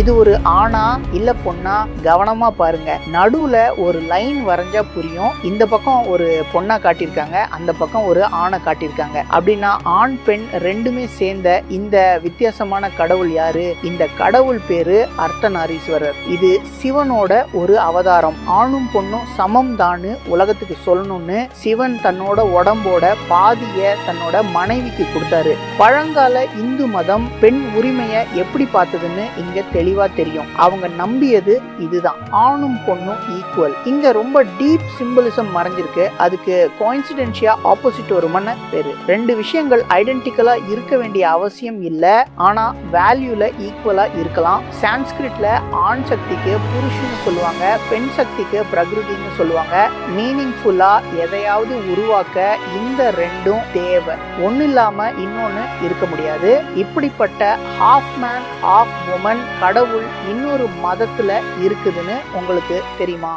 இது ஒரு ஆணா இல்ல பொண்ணா கவனமா பாருங்க. நடுவுல ஒரு லைன் வரைஞ்சா புரியும். இந்த பக்கம் ஒரு பொண்ணா காட்டியிருக்காங்க, அந்த பக்கம் ஒரு ஆணை காட்டியிருக்காங்க. அப்படின்னா ஆண் பெண் ரெண்டுமே சேர்ந்த இந்த வித்தியாசமான கடவுள் யாரு? இந்த கடவுள் பேரு அர்த்தநாரீஸ்வரர். இது சிவனோட ஒரு அவதாரம். ஆணும் பொண்ணும் சமம் தான்னு உலகத்துக்கு சொல்லணும்னு சிவன் தன்னோட உடம்போட பாதிய தன்னோட மனைவிக்கு கொடுத்தாரு. பழங்கால இந்து மதம் பெண் உரிமையை எப்படி பார்த்ததுன்னு இங்க தெளிவா தெரியும். அவங்க நம்பியது இதுதான், ஆணும் பொண்ணும் ஈக்குவல். இங்க ரொம்ப டீப் சிம்பிளிசம் மறைஞ்சிருக்கு. அதுக்கு கோயின்சிடென்ஷியா ஆப்போசிட் வருமான பேரு. ரெண்டு விஷயங்கள் ஐடென்டிக்கலா இருக்க வேண்டிய அவசியம் இல்ல, ஆனா வேல்யூல ஈக்குவலா இருக்கலாம். சான்ஸ்கிரிட்ல ஆண் சக்திக்கு புருஷன்னு சொல்லுவாங்க, பெண் சக்திக்கு பிரகிருதின்னு சொல்லுவாங்க. மீனிங்ஃபுல்லா எதையாவது உருவாக்க இந்த ரெண்டும் தேவை. ஒன்னு இல்லாம இன்னொன்னு இருக்க முடியாது. இப்படிப்பட்ட ஹாஃப் மேன் ஹாஃப் வுமன் கடவுள் இன்னொரு மதத்துல இருக்குதுன்னு உங்களுக்கு தெரியுமா?